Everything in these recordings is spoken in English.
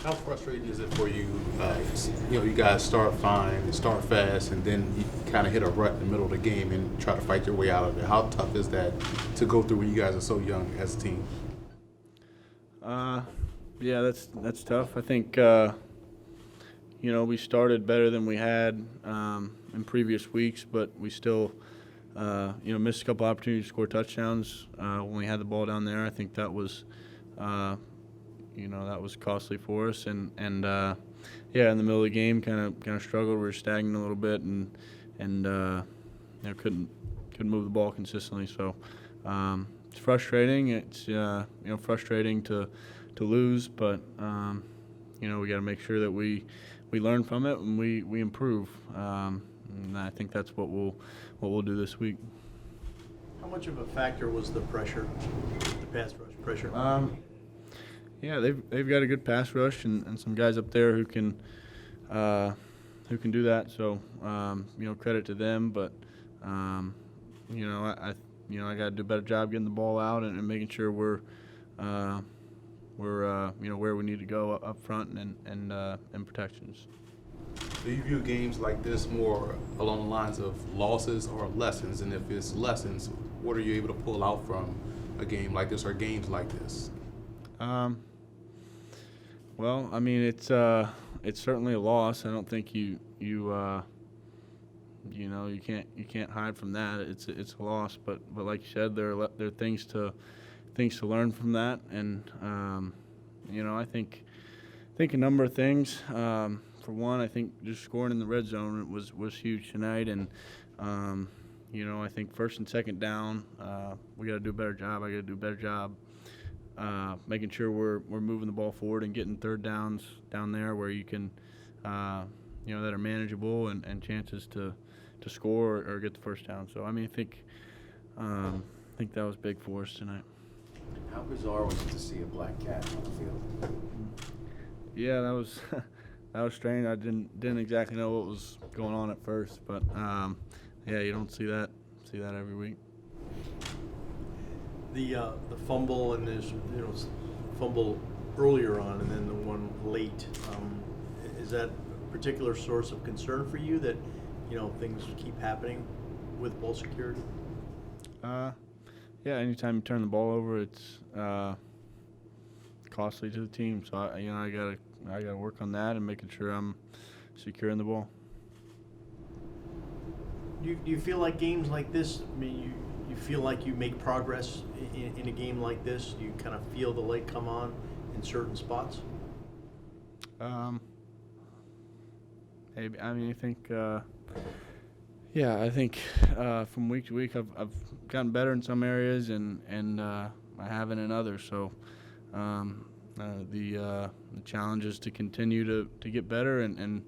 How frustrating is it for you? You guys start fine, start fast, and then you kind of hit a rut in the middle of the game and try to fight your way out of it. How tough is that to go through when you guys are so young as a team? Uh, yeah, that's tough. I think we started better than we had in previous weeks, but we still missed a couple opportunities to score touchdowns when we had the ball down there. I think that was that was costly for us, and in the middle of the game, kind of struggled. We were stagnant a little bit, and couldn't move the ball consistently. So it's frustrating. It's frustrating to lose, but we got to make sure that we learn from it and we improve. And I think that's what we'll do this week. How much of a factor was the pressure, the pass rush pressure? Yeah, they've got a good pass rush and some guys up there who can do that. So credit to them, but I got to do a better job getting the ball out and making sure we're where we need to go up front and protections. Do you view games like this more along the lines of losses or lessons? And if it's lessons, what are you able to pull out from a game like this or games like this? Well, I mean, it's certainly a loss. I don't think you can't hide from that. It's a loss, but like you said, there are things to learn from that, and I think a number of things. For one, I think just scoring in the red zone was huge tonight, and I think first and second down, we got to do a better job. I got to do a better job making sure we're moving the ball forward and getting third downs down there where you can, that are manageable and chances to score or get the first down. So I mean, I think that was big for us tonight. How bizarre was it to see a black cat on the field? Yeah, that was that was strange. I didn't exactly know what was going on at first, but you don't see that every week. The fumble and there's fumble earlier on and then the one late. Is that a particular source of concern for you that things keep happening with ball security? Yeah, anytime you turn the ball over, it's costly to the team. So I gotta work on that and making sure I'm securing the ball. Do you feel like games like this? I mean, you feel like you make progress in a game like this? Do you kind of feel the light come on in certain spots? Maybe. I mean, I think. I think from week to week I've gotten better in some areas and I haven't in others. So the challenge is to continue to get better and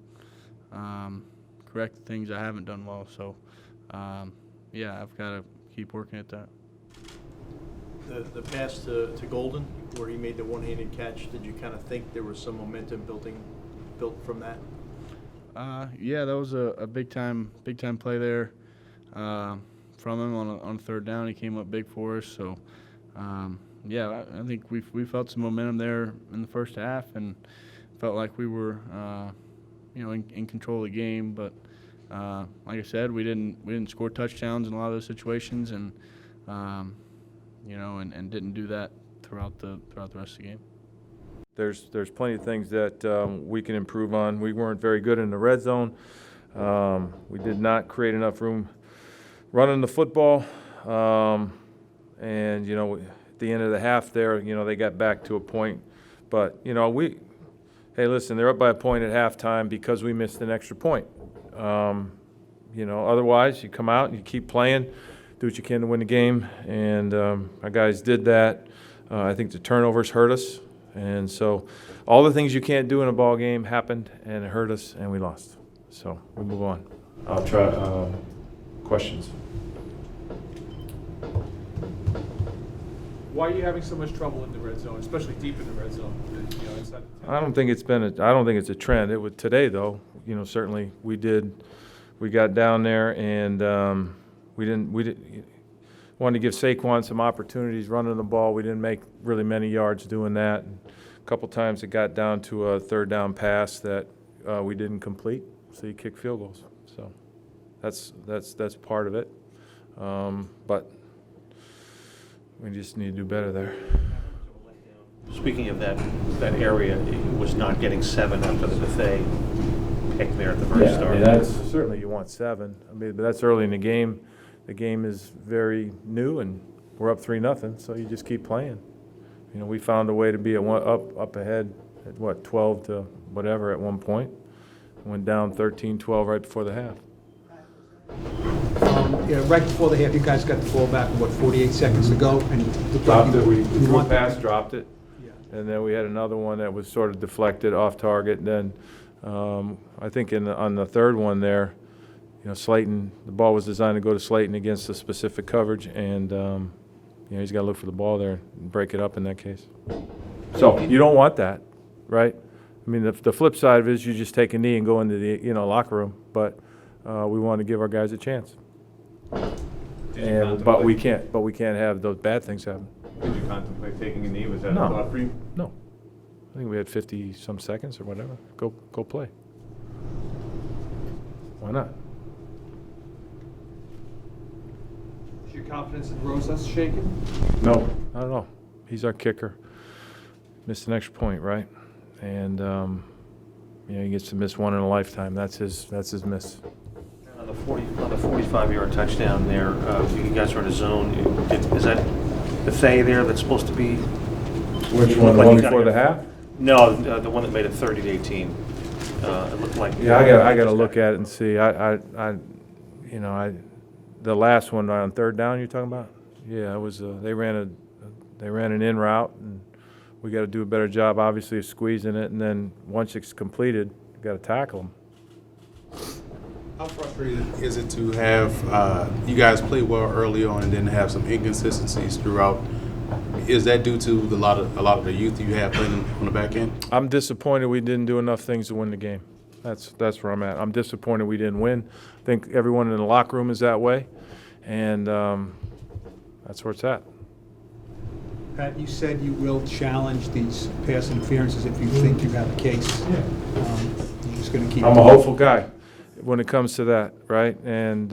correct the things I haven't done well. So I've got to keep working at that. The pass to Golden, where he made the one-handed catch, did you kind of think there was some momentum built from that? That was a big time play there from him on third down. He came up big for us. So I think we felt some momentum there in the first half and felt like we were in control of the game. But like I said, we didn't score touchdowns in a lot of those situations, and and didn't do that throughout the rest of the game. There's plenty of things that we can improve on. We weren't very good in the red zone. We did not create enough room running the football. And at the end of the half there, they got back to a point. But hey, listen, they're up by a point at halftime because we missed an extra point. Otherwise you come out and you keep playing, do what you can to win the game. And our guys did that. I think the turnovers hurt us. And so all the things you can't do in a ball game happened, and it hurt us, and we lost. So we'll move on. I'll try questions. Why are you having so much trouble in the red zone, especially deep in the red zone? I don't think it's a trend. It was today, though. Certainly we got down there, and we wanted to give Saquon some opportunities running the ball. We didn't make really many yards doing that. couple times it got down to a third down pass that we didn't complete, so you kick field goals. So that's part of it. But we just need to do better there. Speaking of that area, it was not getting 7 after the buffet pick there at the very start. I mean, that's certainly you want 7. I mean, but that's early in the game. The game is very new, and we're up 3-0, so you just keep playing. You know, we found a way to be up ahead at what 12 to whatever at one point. Went down 13-12 right before the half. Yeah, right before the half, you guys got the ball back, 48 seconds to go, and Dropped it. We threw a want pass, dropped it, Yeah. and then we had another one that was sort of deflected off target. And then I think on the third one there, you know, Slayton, the ball was designed to go to Slayton against a specific coverage, and you know, he's got to look for the ball there and break it up in that case. So you don't want that, right? I mean, the flip side of it is you just take a knee and go into the locker room, but we want to give our guys a chance. But we can't have those bad things happen. Did you contemplate taking a knee? Was that a No. thought for you? No, I think we had 50-some seconds or whatever. Go play. Why not? Is your confidence in Rosas shaken? No, not at all. He's our kicker. Missed an extra point, right? And you know, he gets to miss one in a lifetime. That's his miss. On the 45-yard touchdown there, you guys are in a zone. Is that buffet there that's supposed to be? Which one? The one before the half? No, the one that made it 30-18. It looked like. Yeah, I got to look at it and see. The last one on third down you're talking about? Yeah, it was. They ran an in route, and we got to do a better job, obviously, of squeezing it. And then once it's completed, you got to tackle them. How frustrating is it to have you guys play well early on and then have some inconsistencies throughout? Is that due to a lot of the youth you have playing on the back end? I'm disappointed we didn't do enough things to win the game. That's where I'm at. I'm disappointed we didn't win. I think everyone in the locker room is that way, and that's where it's at. Pat, you said you will challenge these pass interferences if you think you have a case. You're just going to keep. I'm a hopeful guy when it comes to that, right? And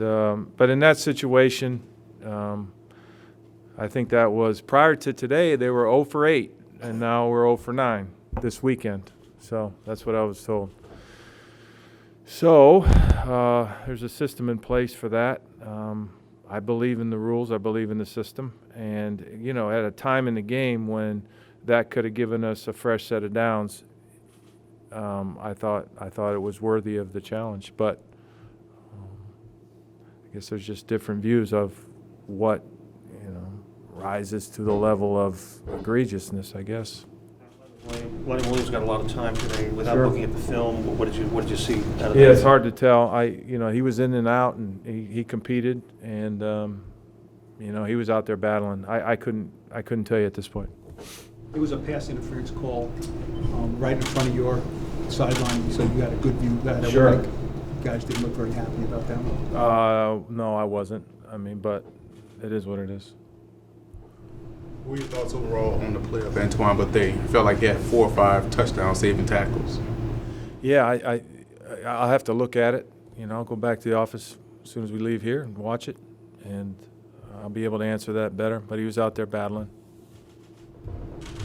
but in that situation, I think that was prior to today. They were 0 for 8, and now we're 0 for 9 this weekend. So that's what I was told. So there's a system in place for that. I believe in the rules. I believe in the system. And, you know, at a time in the game when that could have given us a fresh set of downs, I thought it was worthy of the challenge. But I guess there's just different views of what, you know, rises to the level of egregiousness, I guess. Lenny Williams got a lot of time today. Without Sure. looking at the film, what did you see out of that? Yeah, it's hard to tell. He was in and out, and he competed, and he was out there battling. I couldn't tell you at this point. It was a pass interference call right in front of your sideline, so you had a good view of that. Sure. You guys didn't look very happy about that one. No, I wasn't. I mean, but it is what it is. What were your thoughts overall on the play of Antoine? But they felt like he had 4 or 5 touchdown saving tackles. Yeah, I'll have to look at it. You know, I'll go back to the office as soon as we leave here and watch it, and I'll be able to answer that better. But he was out there battling.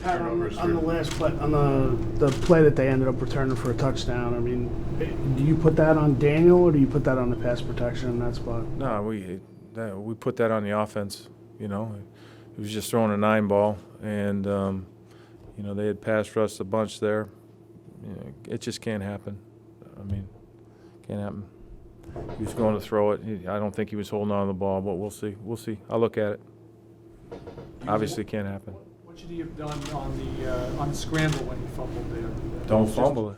Pat, on the last play, on the play that they ended up returning for a touchdown, I mean, do you put that on Daniel or do you put that on the pass protection in that spot? No, we put that on the offense. You know, he was just throwing a 9 ball, and they had pass rushed a bunch there. You know, it just can't happen. I mean, can't happen. He was going to throw it. I don't think he was holding on to the ball, but we'll see. We'll see. I'll look at it. Obviously, it can't happen. What should he have done on the scramble when he fumbled there? Don't fumble it.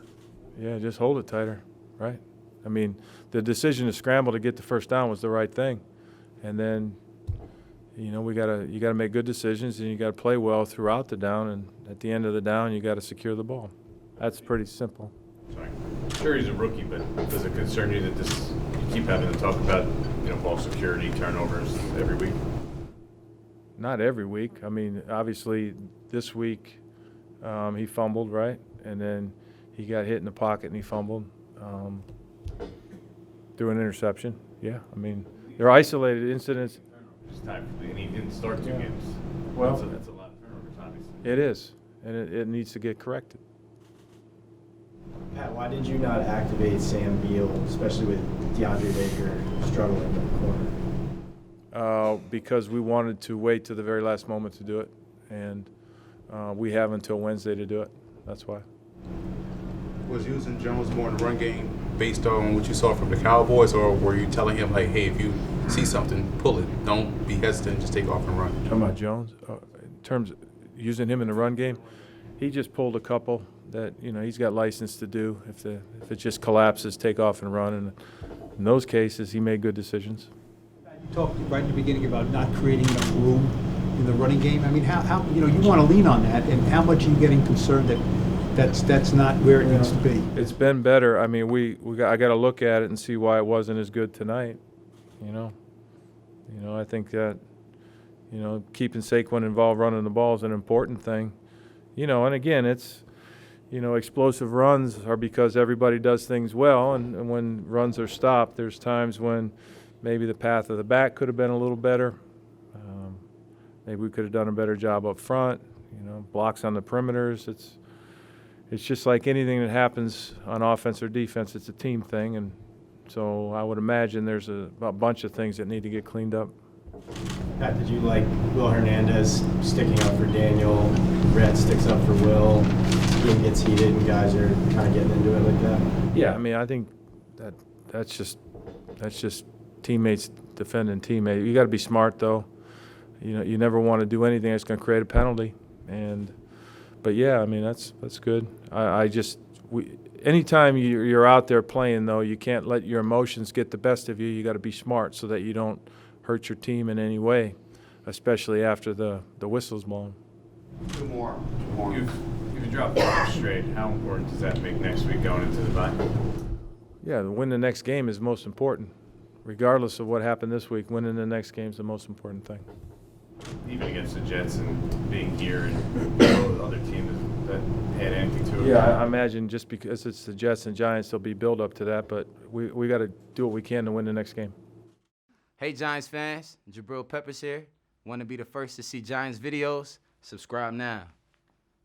Yeah, just hold it tighter, right? I mean, the decision to scramble to get the first down was the right thing, and then, you gotta make good decisions, and you gotta play well throughout the down, and at the end of the down, you gotta secure the ball. That's pretty simple. Sorry. I'm sure he's a rookie, but does it concern you that you keep having to talk about ball security, turnovers every week? Not every week. I mean, obviously, this week He fumbled, right? And then he got hit in the pocket and he fumbled. Threw an interception. Yeah, I mean, they're isolated incidents. It's time, and he didn't start 2 games. Well, that's a lot of turnovers, obviously. It is, and it needs to get corrected. Pat, why did you not activate Sam Beal, especially with DeAndre Baker struggling in the corner? Because we wanted to wait to the very last moment to do it, and we have until Wednesday to do it. That's why. Was using Jones more in the run game based on what you saw from the Cowboys, or were you telling him, like, hey, if you see something, pull it. Don't be hesitant, just take off and run? Talking about Jones, in terms of using him in the run game, he just pulled a couple that, you know, he's got license to do. If it just collapses, take off and run. And in those cases, he made good decisions. You talked right in the beginning about not creating enough room in the running game. I mean, how you know, you want to lean on that, and how much are you getting concerned that that's not where it needs to be? It's been better. I mean, I got to look at it and see why it wasn't as good tonight. You know, I think that, you know, keeping Saquon involved running the ball is an important thing. You know, and again, it's, you know, explosive runs are because everybody does things well, and when runs are stopped, there's times when maybe the path of the back could have been a little better. Maybe we could have done a better job up front. You know, blocks on the perimeters. It's just like anything that happens on offense or defense. It's a team thing, and so I would imagine there's a bunch of things that need to get cleaned up. Pat, did you like Will Hernandez sticking up for Daniel? Red sticks up for Will. Game gets heated, and guys are kind of getting into it like that. Yeah, I mean, I think that's just teammates defending teammates. You got to be smart, though. You know, you never want to do anything that's going to create a penalty. But yeah, I mean, that's good. Anytime you're out there playing, though, you can't let your emotions get the best of you. You got to be smart so that you don't hurt your team in any way, especially after the whistle's blown. Two more. You've dropped 5 straight. How important does that make next week going into the bye? Yeah, to win the next game is most important. Regardless of what happened this week, winning the next game is the most important thing. Even against the Jets and being here and the other teams that had anything to it. Yeah, I imagine just because it's the Jets and Giants, there'll be build up to that, but we got to do what we can to win the next game. Hey Giants fans, Jabril Peppers here. Want to be the first to see Giants videos? Subscribe now.